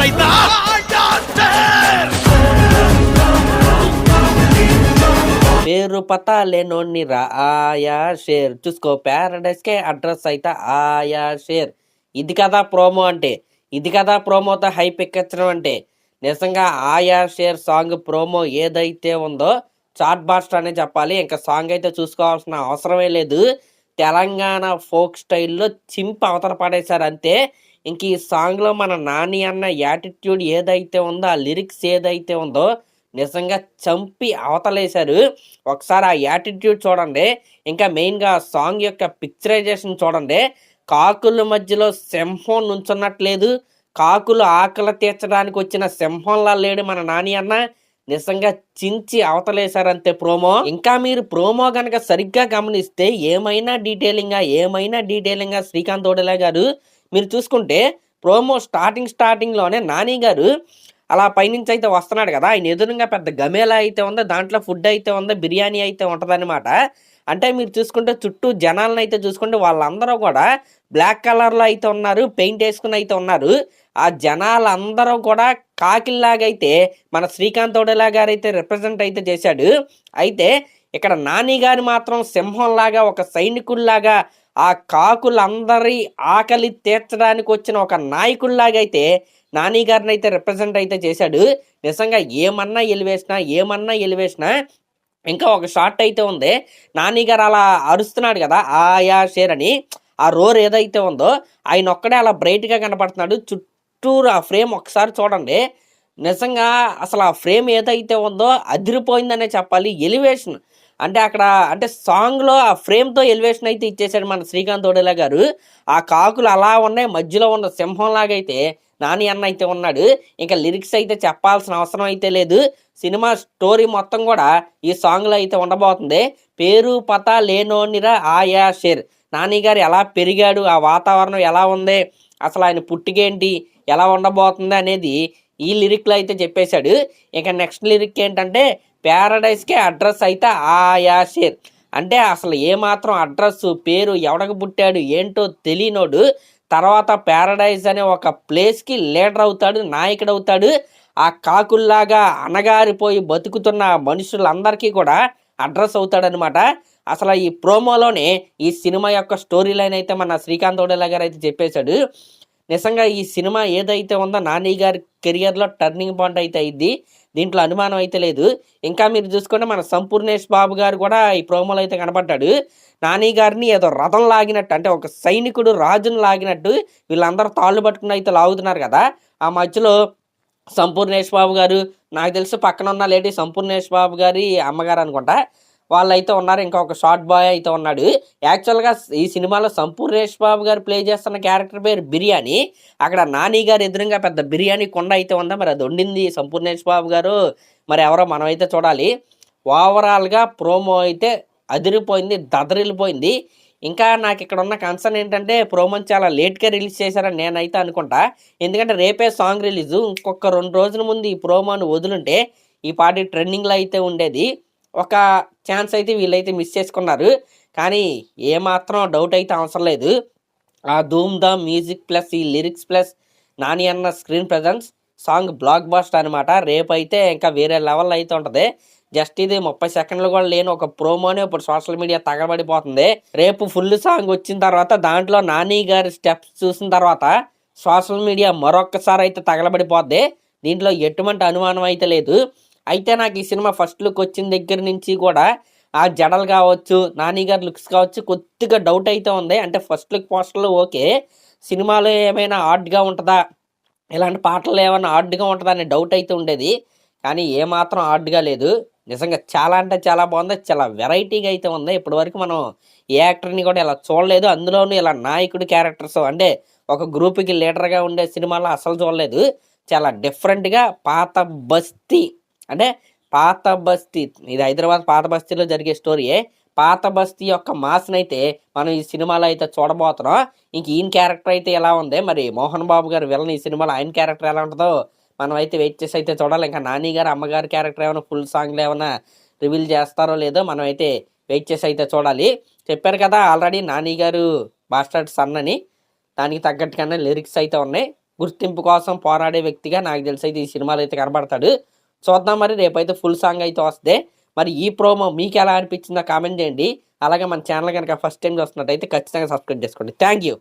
అయితే పేరు పతా లేనోన్ని రా ఆయా షేర్ చూసుకో ప్యారడైస్ కే అడ్రస్ అయితే ఆయా షేర్. ఇది కదా ప్రోమో అంటే, ఇది కదా ప్రోమోతో హైప్ ఎక్కించడం అంటే. నిజంగా ఆయా షేర్ సాంగ్ ప్రోమో ఏదైతే ఉందో చాట్ బాస్టర్ అనే చెప్పాలి. ఇంకా సాంగ్ అయితే చూసుకోవాల్సిన అవసరమే లేదు. తెలంగాణ ఫోక్ స్టైల్లో చింపి అవతల పడేశారు అంతే. ఇంక ఈ సాంగ్లో మన నాని అన్న యాటిట్యూడ్ ఏదైతే ఉందో, ఆ లిరిక్స్ ఏదైతే ఉందో నిజంగా చంపి అవతలేశారు. ఒకసారి ఆ యాటిట్యూడ్ చూడండి. ఇంకా మెయిన్గా ఆ సాంగ్ యొక్క పిక్చరైజేషన్ చూడండి. కాకుల మధ్యలో సింహం నుంచున్నట్లేదు, కాకులు ఆకలి తీర్చడానికి వచ్చిన సింహంలా లేడు మన నాని అన్న. నిజంగా చించి అవతలేశారంతే ప్రోమో. ఇంకా మీరు ప్రోమో కనుక సరిగ్గా గమనిస్తే ఏమైనా డీటెయిలింగ్గా శ్రీకాంత్ ఓడెలా గారు మీరు చూసుకుంటే ప్రోమో స్టార్టింగ్లోనే నాని గారు అలా పైనుంచి అయితే వస్తున్నాడు కదా, ఆయన ఎదురుగా పెద్ద గమేలా అయితే ఉందో, దాంట్లో ఫుడ్ అయితే ఉందో, బిర్యానీ అయితే ఉంటుందన్నమాట. అంటే మీరు చూసుకుంటే చుట్టూ జనాలను అయితే చూసుకుంటే వాళ్ళందరూ కూడా బ్లాక్ కలర్లో అయితే ఉన్నారు, పెయింట్ వేసుకుని అయితే ఉన్నారు. ఆ జనాలందరూ కూడా కాకిల్లాగైతే మన శ్రీకాంత్ ఓడెలా గారు అయితే రిప్రజెంట్ అయితే చేశాడు. అయితే ఇక్కడ నాని గారు మాత్రం సింహంలాగా, ఒక సైనికుల్లాగా, ఆ కాకులందరి ఆకలి తీర్చడానికి వచ్చిన ఒక నాయకుల్లాగా అయితే నాని గారిని అయితే రిప్రజెంట్ అయితే చేశాడు. నిజంగా ఏమన్నా ఎలివేషనా. ఇంకా ఒక షాట్ అయితే ఉంది, నాని గారు అలా అరుస్తున్నాడు కదా ఆయా షేర్ అని. ఆ రోర్ ఏదైతే ఉందో ఆయన ఒక్కడే అలా బ్రైట్గా కనపడుతున్నాడు. చుట్టూరు ఆ ఫ్రేమ్ ఒకసారి చూడండి. నిజంగా అసలు ఆ ఫ్రేమ్ ఏదైతే ఉందో అదిరిపోయిందనే చెప్పాలి. ఎలివేషన్ అంటే అక్కడ అంటే సాంగ్లో ఆ ఫ్రేమ్తో ఎలివేషన్ అయితే ఇచ్చేసాడు మన శ్రీకాంత్ ఓడెలా గారు. ఆ కాకులు అలా ఉన్నాయి, మధ్యలో ఉన్న సింహంలాగా అయితే నాని అన్న అయితే ఉన్నాడు. ఇంకా లిరిక్స్ అయితే చెప్పాల్సిన అవసరం అయితే లేదు. సినిమా స్టోరీ మొత్తం కూడా ఈ సాంగ్లో అయితే ఉండబోతుంది. పేరు పతా లేనోనిరా ఆయా షేర్. నాని గారు ఎలా పెరిగాడు, ఆ వాతావరణం ఎలా ఉంది, అసలు ఆయన పుట్టికేంటి, ఎలా ఉండబోతుంది అనేది ఈ లిరిక్లో అయితే చెప్పేశాడు. ఇక నెక్స్ట్ లిరిక్ ఏంటంటే ప్యారడైస్కే అడ్రస్ అయితే ఆయా షేర్. అంటే అసలు ఏమాత్రం అడ్రస్ పేరు ఎవడకు పుట్టాడు ఏంటో తెలియనోడు తర్వాత ప్యారడైజ్ అనే ఒక ప్లేస్కి లీడర్ అవుతాడు, నాయకుడు అవుతాడు. ఆ కాకుల్లాగా అనగారిపోయి బతుకుతున్న మనుషులందరికీ కూడా అడ్రస్ అవుతాడనమాట. అసలు ఈ ప్రోమోలోనే ఈ సినిమా యొక్క స్టోరీ లైన్ అయితే మన శ్రీకాంత్ ఓడెలా గారు అయితే చెప్పేశాడు. నిజంగా ఈ సినిమా ఏదైతే ఉందో నాని గారి కెరియర్లో టర్నింగ్ పాయింట్ అయితే అయింది, దీంట్లో అనుమానం అయితే లేదు. ఇంకా మీరు చూసుకుంటే మన సంపూర్ణేష్ బాబు గారు కూడా ఈ ప్రోమోలో అయితే కనపడ్డాడు. నాని గారిని ఏదో రథం లాగినట్టు, అంటే ఒక సైనికుడు రాజును లాగినట్టు వీళ్ళందరూ తాళ్ళు పట్టుకుని అయితే లాగుతున్నారు కదా. ఆ మధ్యలో సంపూర్ణేష్ బాబు గారు, నాకు తెలిసి పక్కన ఉన్న లేడీ సంపూర్ణేష్ బాబు గారి అమ్మగారు అనుకుంటా, వాళ్ళు అయితే ఉన్నారు. ఇంకా ఒక షార్ట్ బాయ్ అయితే ఉన్నాడు. యాక్చువల్గా ఈ సినిమాలో సంపూర్ణేష్ బాబు గారు ప్లే చేస్తున్న క్యారెక్టర్ పేరు బిర్యానీ. అక్కడ నాని గారు ఎదురుగా పెద్ద బిర్యానీ కొండ అయితే ఉందా, మరి అది వండింది సంపూర్ణేష్ బాబు గారు, మరి ఎవరో మనం అయితే చూడాలి. ఓవరాల్గా ప్రోమో అయితే అదిరిపోయింది, దదరిల్లిపోయింది. ఇంకా నాకు ఇక్కడ ఉన్న కన్సర్న్ ఏంటంటే ప్రోమోని చాలా లేట్గా రిలీజ్ చేశారని నేనైతే అనుకుంటా. ఎందుకంటే రేపే సాంగ్ రిలీజు, ఇంకొక 2 రోజుల ముందు ఈ ప్రోమోని వదులుంటే ఈ పార్టీ ట్రెండింగ్లో అయితే ఉండేది. ఒక ఛాన్స్ అయితే వీళ్ళైతే మిస్ చేసుకున్నారు. కానీ ఏమాత్రం డౌట్ అయితే అవసరం లేదు, ఆ ధూమ్ ధామ్ మ్యూజిక్ ప్లస్ ఈ లిరిక్స్ ప్లస్ నాని అన్న screen presence song blockbuster అనమాట. రేపు అయితే ఇంకా వేరే లెవెల్ అయితే ఉంటుంది. జస్ట్ ఇది 30 సెకండ్లు కూడా లేని ఒక ప్రోమోనే ఇప్పుడు సోషల్ మీడియా తగలబడిపోతుంది. రేపు ఫుల్ సాంగ్ వచ్చిన తర్వాత దాంట్లో నాని గారి స్టెప్స్ చూసిన తర్వాత సోషల్ మీడియా మరొక్కసారి అయితే తగలబడిపోద్ది. దీంట్లో ఎటువంటి అనుమానం అయితే లేదు. అయితే నాకు ఈ సినిమా ఫస్ట్ లుక్ వచ్చిన దగ్గర నుంచి కూడా ఆ జడలు కావచ్చు, నాని గారి లుక్స్ కావచ్చు, కొద్దిగా డౌట్ అయితే ఉంది. అంటే ఫస్ట్ లుక్ పోస్టర్లో ఓకే, సినిమాలో ఏమైనా ఆర్డ్గా ఉంటుందా, ఇలాంటి పాటలు ఏమైనా ఆర్డ్గా ఉంటుందా అనే డౌట్ అయితే ఉండేది. కానీ ఏమాత్రం ఆర్డ్గా లేదు. నిజంగా చాలా అంటే చాలా బాగుంది, చాలా వెరైటీగా అయితే ఉంది. ఇప్పటివరకు మనం ఏ యాక్టర్ని కూడా ఇలా చూడలేదు, అందులోనూ ఇలా నాయకుడి క్యారెక్టర్స్ అంటే ఒక గ్రూప్కి లీడర్గా ఉండే సినిమాలో అసలు చూడలేదు. చాలా డిఫరెంట్గా పాత బస్తీ, అంటే పాత బస్తీ, ఇది హైదరాబాద్ పాత బస్తీలో జరిగే స్టోరీయే. పాత బస్తీ యొక్క మాస్నైతే మనం ఈ సినిమాలో అయితే చూడబోతున్నాం. ఇంక ఈయన క్యారెక్టర్ అయితే ఎలా ఉంది, మరి మోహన్ బాబు గారు విలన్ ఈ సినిమాలో ఆయన క్యారెక్టర్ ఎలా ఉంటుందో మనం అయితే వెయిట్ చేసి అయితే చూడాలి. ఇంకా నాని గారు అమ్మగారి క్యారెక్టర్ ఏమైనా ఫుల్ సాంగ్లు ఏమైనా రివీల్ చేస్తారో లేదో మనం అయితే వెయిట్ చేసి అయితే చూడాలి. చెప్పారు కదా ఆల్రెడీ నాని గారు బాస్టర్డ్ సన్ అని, దానికి తగ్గట్టుగానే లిరిక్స్ అయితే ఉన్నాయి. గుర్తింపు కోసం పోరాడే వ్యక్తిగా నాకు తెలిసి అయితే ఈ సినిమాలో అయితే కనబడతాడు. చూద్దాం మరి రేపైతే ఫుల్ సాంగ్ అయితే వస్తే. మరి ఈ ప్రోమో మీకు ఎలా అనిపించిందో కామెంట్ చేయండి. అలాగే మన ఛానల్ కనుక ఫస్ట్ టైం చూస్తున్నట్టయితే ఖచ్చితంగా సబ్స్క్రైబ్ చేసుకోండి. Thank you.